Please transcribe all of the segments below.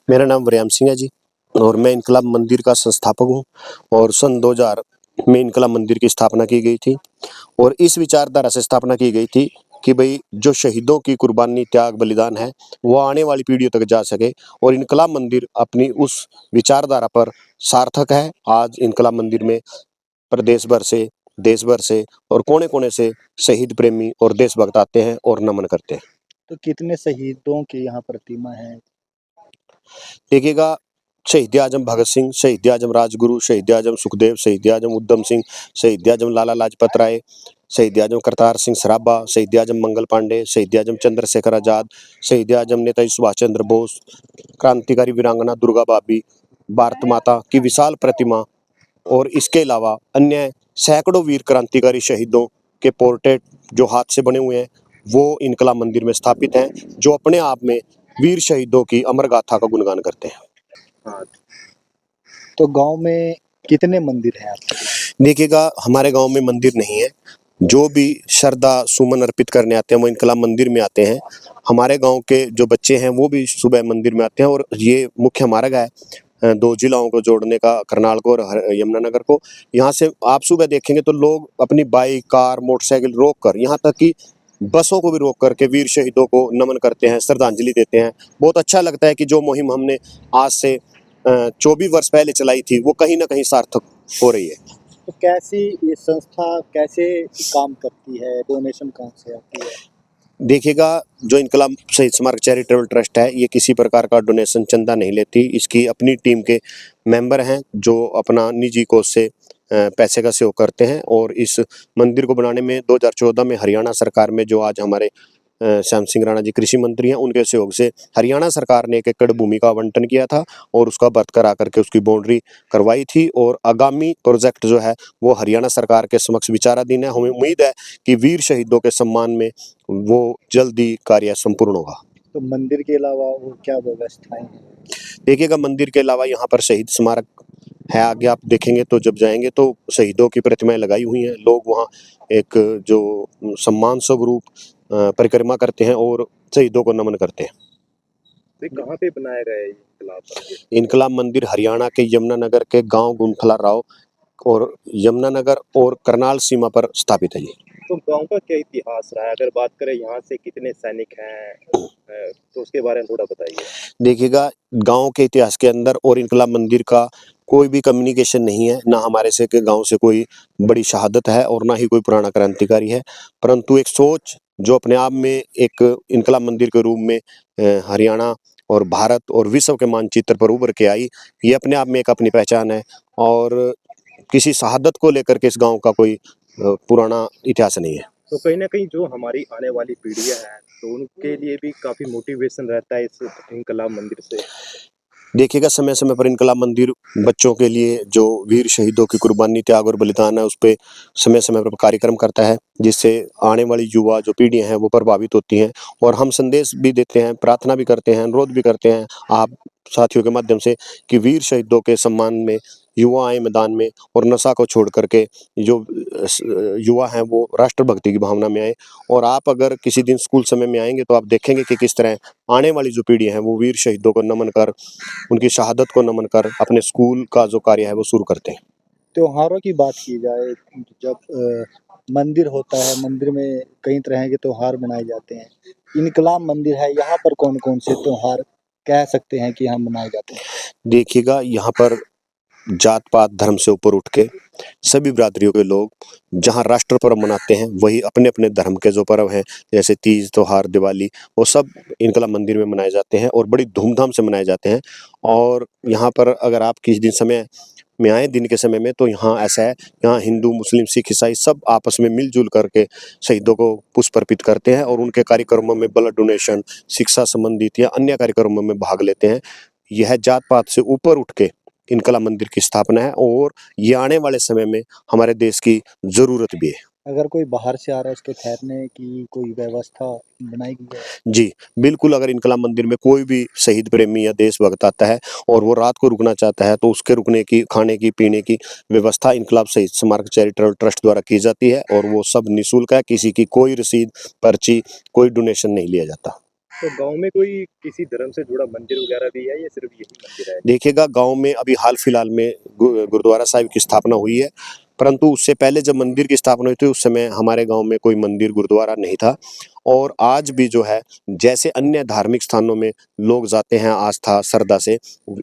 मेरा नाम वरियाम सिंह है जी और मैं इनकलाब मंदिर का संस्थापक हूँ। और सन 2000 में इनकलाब मंदिर की स्थापना की गई थी और इस विचारधारा से स्थापना की गई थी कि भाई जो शहीदों की कुर्बानी त्याग बलिदान है वो आने वाली पीढ़ियों तक जा सके। और इनकलाब मंदिर अपनी उस विचारधारा पर सार्थक है। आज इनकलाब मंदिर में प्रदेश भर से, देश भर से और कोने कोने से शहीद प्रेमी और देशभक्त आते हैं और नमन करते हैं। तो कितने शहीदों की यहाँ प्रतिमा है? देखिएगा, शहीद आजम भगत सिंह, शहीद आजम राजगुरु, शहीद आजम सुखदेव, शहीद आजम उधम सिंह, शहीद आजम लाला लाजपत राय, शहीद आजम करतार सिंह सराभा, शहीद आजम मंगल पांडे, शहीद आजम चंद्रशेखर आजाद, शहीद आजम नेताजी सुभाष चंद्र बोस, क्रांतिकारी वीरांगना दुर्गा भाभी, भारत माता की विशाल प्रतिमा और इसके अलावा अन्य सैकड़ों वीर क्रांतिकारी शहीदों के पोर्ट्रेट जो हाथ से बने हुए हैं वो इनकलाब मंदिर में स्थापित हैं, जो अपने आप में वीर शहीदों की अमर गाथा का गुणगान करते हैं। हाँ। तो गांव में कितने मंदिर हैं आपके? देखिएगा, हमारे गांव में मंदिर नहीं है। जो भी श्रद्धा सुमन अर्पित करने आते हैं वो इनकलाब मंदिर में आते हैं। हमारे गांव के जो बच्चे हैं वो भी सुबह मंदिर में आते हैं और ये मुख्य मार्ग है दो जिलाओं को जोड़ने का, करनाल को और यमुनानगर को। यहाँ से आप सुबह देखेंगे तो लोग अपनी बाइक, कार, मोटरसाइकिल रोक कर, यहाँ तक कि बसों को भी रोक करके वीर शहीदों को नमन करते हैं, श्रद्धांजलि देते हैं। बहुत अच्छा लगता है कि जो मुहिम हमने आज से 24 वर्ष पहले चलाई थी वो कहीं ना कहीं सार्थक हो रही है। तो कैसी ये संस्था कैसे काम करती है? डोनेशन कहाँ से आती है? देखिएगा, जो इनकलाब शहीद स्मारक चैरिटेबल ट्रस्ट है ये किसी प्रकार का डोनेशन चंदा नहीं लेती। इसकी अपनी टीम के मेंबर हैं जो अपना निजी कोष से पैसे का सहयोग करते हैं। और इस मंदिर को बनाने में 2014 में हरियाणा सरकार में जो आज हमारे श्याम सिंह राणा जी कृषि मंत्री हैं, उनके सहयोग से हरियाणा सरकार ने 1 एकड़ भूमि का आवंटन किया था और उसका बर्थ करा करके उसकी बाउंड्री करवाई थी। और आगामी प्रोजेक्ट जो है वो हरियाणा सरकार के समक्ष विचाराधीन है। हमें उम्मीद है कि वीर शहीदों के सम्मान में वो जल्दी कार्य संपूर्ण होगा। तो मंदिर के अलावा और क्या व्यवस्थाएं हैं? देखिएगा, मंदिर के अलावा यहाँ पर शहीद स्मारक है। आगे आप देखेंगे तो जब जाएंगे तो शहीदों की प्रतिमाएं लगाई हुई हैं। लोग वहाँ एक जो सम्मान स्वरूप परिक्रमा करते हैं और शहीदों को नमन करते हैं। तो कहाँ पे बनाया गया है इनकलाब मंदिर? इनकलाब मंदिर हरियाणा के यमुनानगर के गांव गुंथला राव और यमुनानगर और करनाल सीमा पर स्थापित है। तो गांव का क्या इतिहास रहा है? अगर बात करें यहाँ से कितने सैनिक हैं तो उसके बारे में थोड़ा बताइए। देखिएगा, गांव के इतिहास के अंदर और इनकलाब मंदिर का कोई भी कम्युनिकेशन नहीं है। ना हमारे से के गांव से कोई बड़ी शहादत है और ना ही कोई पुराना क्रांतिकारी है, परंतु एक सोच जो अपने आप में एक इनकलाब मंदिर के रूप में हरियाणा और भारत और विश्व के मानचित्र पर उभर के आई। ये अपने आप में एक अपनी पहचान है और किसी शहादत को लेकर के इस गांव का कोई पुराना इतिहास नहीं है। तो कहीं ना कहीं जो हमारी आने वाली पीढ़ियां हैं तो उनके लिए भी काफी मोटिवेशन रहता है इस इनकलाब मंदिर से। देखिएगा, समय समय पर इनकलाब मंदिर बच्चों के लिए जो वीर शहीदों की कुर्बानी त्याग और बलिदान है उस पे समय समय पर कार्यक्रम करता है, जिससे आने वाली युवा जो पीढ़ियां हैं वो प्रभावित होती हैं। और हम संदेश भी देते हैं, प्रार्थना भी करते हैं, अनुरोध भी करते हैं आप साथियों के माध्यम से कि वीर शहीदों के सम्मान में युवा आए मैदान में और नशा को छोड़ करके जो युवा हैं वो राष्ट्रभक्ति की भावना में आए। और आप अगर किसी दिन स्कूल समय में आएंगे तो आप देखेंगे कि किस तरह आने वाली जो पीढ़ी है वो वीर शहीदों को नमन कर, उनकी शहादत को नमन कर अपने स्कूल का जो कार्य है वो शुरू करते हैं। त्योहारों की बात की जाए, जब मंदिर होता है, मंदिर में कई तरह के त्योहार मनाए जाते हैं। इनकलाब मंदिर है, यहाँ पर कौन-कौन से त्योहार कह सकते हैं कि यहाँ मनाए जाते हैं? देखिएगा, यहाँ पर जात पात धर्म से ऊपर उठ के सभी बिरादरियों के लोग जहाँ राष्ट्र पर्व मनाते हैं वही अपने अपने धर्म के जो पर्व हैं जैसे तीज, त्योहार, दिवाली, वो सब इनकलाब मंदिर में मनाए जाते हैं और बड़ी धूमधाम से मनाए जाते हैं। और यहाँ पर अगर आप किसी दिन समय में आए दिन के समय में तो यहाँ ऐसा है, यहाँ हिंदू, मुस्लिम, सिख, ईसाई सब आपस में मिलजुल करके शहीदों को पुष्प अर्पित करते हैं और उनके कार्यक्रमों में ब्लड डोनेशन, शिक्षा संबंधित या अन्य कार्यक्रमों में भाग लेते हैं। यह जात पात से ऊपर उठ के इनकलाब मंदिर की स्थापना है और ये आने वाले समय में हमारे देश की जरूरत भी है। अगर कोई बाहर से आ रहा है उसके ठहरने की कोई व्यवस्था बनाई गई है? जी, बिल्कुल। अगर इनकलाब मंदिर में कोई भी शहीद प्रेमी या देशभक्त आता है और वो रात को रुकना चाहता है तो उसके रुकने की, खाने की, पीने की व्यवस्था इनकलाब शहीद स्मारक चैरिटेबल ट्रस्ट द्वारा की जाती है और वो सब निःशुल्क है। किसी की कोई रसीद, पर्ची, कोई डोनेशन नहीं लिया जाता। तो गाँव में कोई किसी धर्म से जुड़ा मंदिर वगैरह भी है या सिर्फ यही मंदिर है? देखिएगा गांव में अभी हाल फिलहाल में गुरुद्वारा साहिब की स्थापना हुई है, परंतु उससे पहले जब मंदिर की स्थापना हुई थी उस समय हमारे गांव में कोई मंदिर गुरुद्वारा नहीं था। और आज भी जो है जैसे अन्य धार्मिक स्थानों में लोग जाते हैं आस्था श्रद्धा से,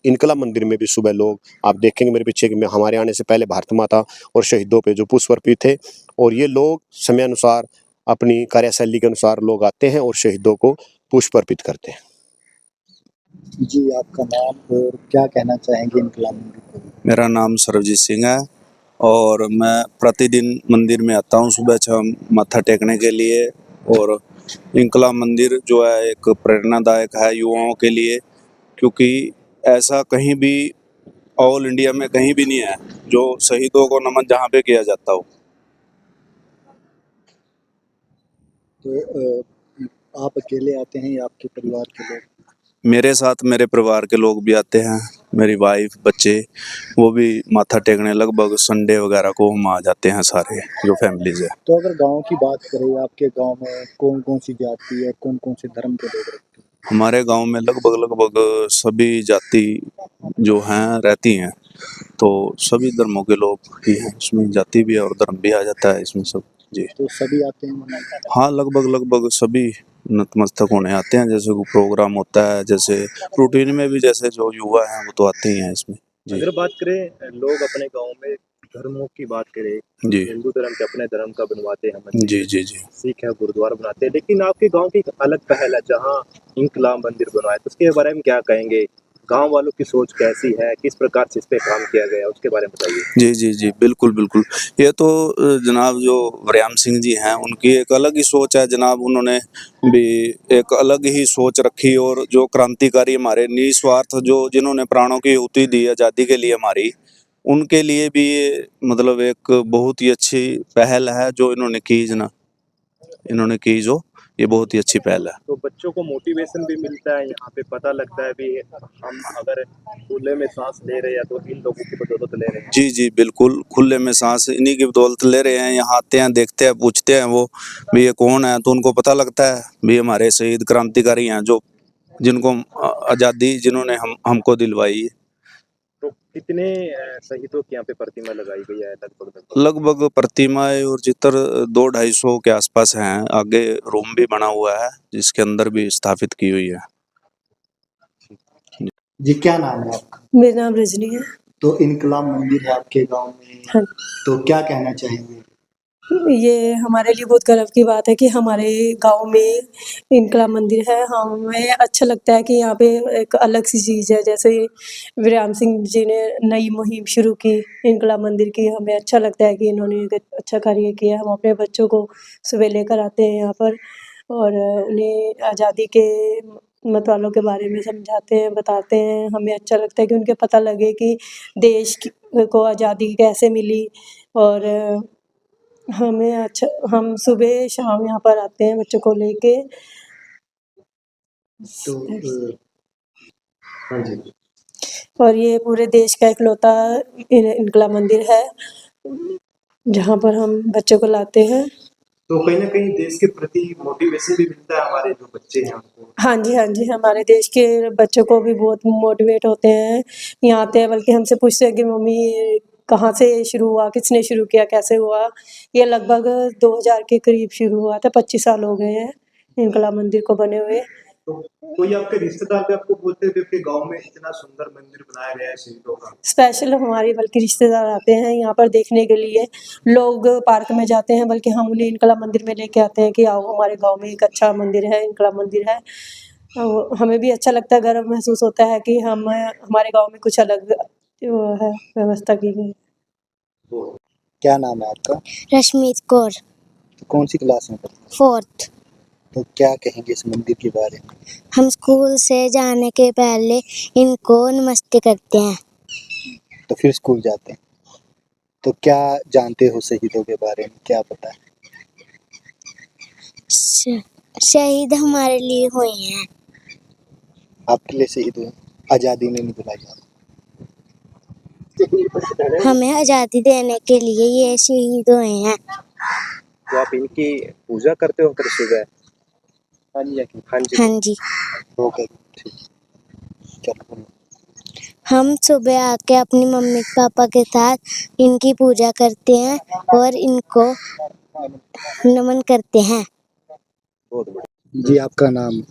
इनकला मंदिर में भी सुबह लोग आप देखेंगे मेरे पीछे कि हमारे आने से पहले भारत माता और शहीदों पे जो पुष्प अर्पित थे, और ये लोग समय अनुसार अपनी कार्यशैली के अनुसार लोग आते हैं और शहीदों को पुष्प अर्पित करते हैं। जी, आपका नाम और क्या कहना चाहेंगे इनकलाब मंदिर को? मेरा नाम सर्वजीत सिंह है और मैं प्रतिदिन मंदिर में आता हूँ सुबह 6 माथा टेकने के लिए। और इंकलाब मंदिर जो है एक प्रेरणादायक है युवाओं के लिए, क्योंकि ऐसा कहीं भी ऑल इंडिया में कहीं भी नहीं है जो शहीदों को नमन जहाँ पे किया जाता हो। तो आप अकेले आते हैं या आपके परिवार के लोग? मेरे साथ मेरे परिवार के लोग भी आते हैं, मेरी वाइफ बच्चे, वो भी माथा टेकने लगभग संडे वगैरह को हम आ जाते हैं सारे जो फैमिलीज है। तो अगर गांव की बात करें, आपके गांव में कौन-कौन सी जाति और कौन-कौन से धर्म के लोग रहते हैं? हमारे गांव में लगभग सभी जाति जो हैं रहती हैं, तो सभी धर्मों के लोग ही हैं, इसमें जाति भी है और धर्म भी आ जाता है इसमें सब। जी तो सभी आते हैं मनाने? हाँ, लगभग सभी नतमस्तक होने आते हैं, जैसे कोई प्रोग्राम होता है, जैसे रूटीन में भी जैसे जो युवा हैं वो तो आते ही हैं इसमें। जी अगर बात करें लोग अपने गाँव में धर्मों की बात करें, जी हिंदू धर्म के अपने धर्म का बनवाते हैं मंदिर, जी जी जी सिख है गुरुद्वारा बनाते हैं, लेकिन आपके गाँव की एक अलग पहल है जहाँ इंकलाब मंदिर बनवाए, तो उसके बारे में क्या कहेंगे? गाँव वालों की सोच कैसी है? किस प्रकार से इस पे काम किया गया है? उसके बारे में बताइए। जी जी जी बिल्कुल। ये तो जनाब जो व्यायाम सिंह जी हैं उनकी एक अलग ही सोच है जनाब, उन्होंने भी एक अलग ही सोच रखी, और जो क्रांतिकारी हमारे निस्वार्थ जो जिन्होंने प्राणों की आहुति दी आज़ादी के लिए हमारी, उनके लिए भी ये मतलब एक बहुत ही अच्छी पहल है जो इन्होंने की जो ये बहुत ही अच्छी पहल है। तो बच्चों को मोटिवेशन भी मिलता है, यहाँ पे पता लगता है भी हम अगर खुले में सांस ले रहे हैं तो इन लोगों की बदौलत ले रहे हैं। जी जी बिल्कुल, खुले में सांस इन्हीं की बदौलत ले रहे हैं। यहाँ आते हैं, देखते हैं, पूछते हैं वो भी ये कौन है, तो उनको पता लगता है भी हमारे शहीद क्रांतिकारी हैं जो जिनको आज़ादी जिन्होंने हमको दिलवाई है। तो कितने शहीदों की यहाँ पे प्रतिमा लगाई गई है लगभग? लगभग प्रतिमाएं और चित्र 200-250 के आसपास हैं। आगे रूम भी बना हुआ है जिसके अंदर भी स्थापित की हुई है। जी, क्या नाम है आपका? मेरा नाम रजनी है। तो इनकलाब मंदिर है आपके गांव में, हाँ, तो क्या कहना चाहेंगे? ये हमारे लिए बहुत गर्व की बात है कि हमारे गांव में इनकलाब मंदिर है। हमें अच्छा लगता है कि यहाँ पे एक अलग सी चीज़ है, जैसे व्यायाम सिंह जी ने नई मुहिम शुरू की इनकलाब मंदिर की। हमें अच्छा लगता है कि इन्होंने एक अच्छा कार्य किया। हम अपने बच्चों को सुबह लेकर आते हैं यहाँ पर और उन्हें आज़ादी के मतवालों के बारे में समझाते हैं, बताते हैं। हमें अच्छा लगता है कि उनके पता लगे कि देश को आज़ादी कैसे मिली। और हमें अच्छा, हम सुबह शाम यहाँ पर आते हैं बच्चों को लेके। तो हाँ जी। और ये पूरे देश का इकलौता इनकलाब मंदिर है जहाँ पर हम बच्चों को लाते हैं। तो कहीं ना कहीं देश के प्रति मोटिवेशन भी मिलता है हमारे जो बच्चे हैं उनको। हाँ जी, हमारे देश के बच्चों को भी बहुत मोटिवेट होते हैं, यहाँ आते हैं, बल्कि हमसे पूछते हैं कि मम्मी कहाँ से शुरू हुआ, किसने शुरू किया, कैसे हुआ। ये लगभग 2000 के करीब शुरू हुआ था, 25 साल हो गए हैं इनकलाब मंदिर को बने हुए। तो कोई आपके रिश्तेदार भी आपको बोलते थे कि गांव में इतना सुंदर मंदिर बनाया गया है शहीदों का? स्पेशल हमारे बल्कि रिश्तेदार आते हैं यहाँ पर देखने के लिए। लोग पार्क में जाते हैं, बल्कि हम उन्हें इनकलाब मंदिर में लेके आते हैं कि आओ हमारे गांव में एक अच्छा मंदिर है, इनकलाब मंदिर है। हमें भी अच्छा लगता है, गर्व महसूस होता है कि हम हमारे गांव में कुछ अलग वो है व्यवस्था की गई। क्या नाम है आपका? रश्मीत कौर, कौन सी क्लास में पढ़ते हैं? 4th। तो क्या कहेंगे इस मंदिर के बारे में? हम स्कूल से जाने के पहले इनको नमस्ते करते हैं। तो फिर स्कूल जाते हैं। तो क्या जानते हो शहीदों के बारे में, क्या पता है? शहीद हमारे लिए हुए हैं। आपके लिए शहीद हुए, आज़ादी में नहीं बुलाया। हमें आज़ादी देने के लिए ये शहीद हुए हैं। तो आप इनकी पूजा करते हो फिर सुबह? हाँ जी हाँ जी। ओके ठीक चलो हम सुबह आके अपनी मम्मी पापा के साथ इनकी पूजा करते हैं और इनको नमन करते हैं। बहुत बढ़िया। जी आपका नाम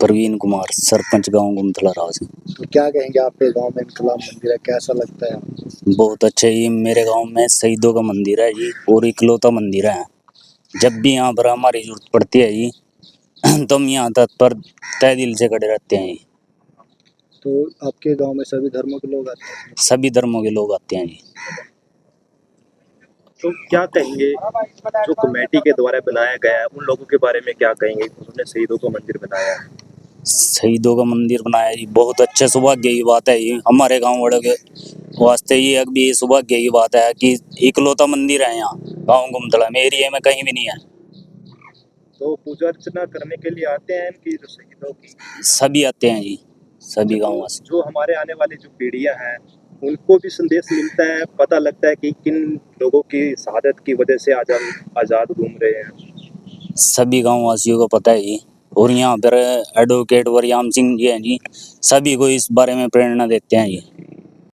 प्रवीण कुमार, सरपंच गांव गुमथला राव से। तो क्या कहेंगे आपके गांव में इनकलाब मंदिर है कैसा लगता है आपको? बहुत अच्छे, ये मेरे गांव में शहीदों का मंदिर है जी और इकलौता मंदिर है। जब भी यहाँ पर हमारी जरूरत पड़ती है जी तो हम यहाँ तत्पर तय दिल से खड़े रहते हैं जी। तो आपके गांव में सभी धर्मों के लोग आते हैं? सभी धर्मों के लोग आते हैं जी। तो क्या कहेंगे जो कमेटी के द्वारा बनाया गया है उन लोगों के बारे में क्या कहेंगे, उन्होंने शहीदों का मंदिर बनाया है? शहीदों का मंदिर बनाया जी, बहुत अच्छे सौभाग्य की बात है ये हमारे गांव वालों के वास्ते। ये अभी सौभाग्य की बात है कि इकलौता मंदिर है यहाँ गांव गुमथला में, एरिया में कहीं भी नहीं है। तो पूजा अर्चना करने के लिए आते हैं इनकी जो शहीदों की, सभी आते हैं जी, सभी गाँव से। जो हमारे आने वाली जो पीढ़ियां हैं उनको भी संदेश मिलता है, पता लगता है कि किन लोगों की शहादत की वजह से आज हम आज़ाद घूम रहे हैं। सभी गाँव वासियों को पता है जी। और यहाँ पर एडवोकेट वरियाम सिंह जी हैं जी, सभी को इस बारे में प्रेरणा देते हैं जी।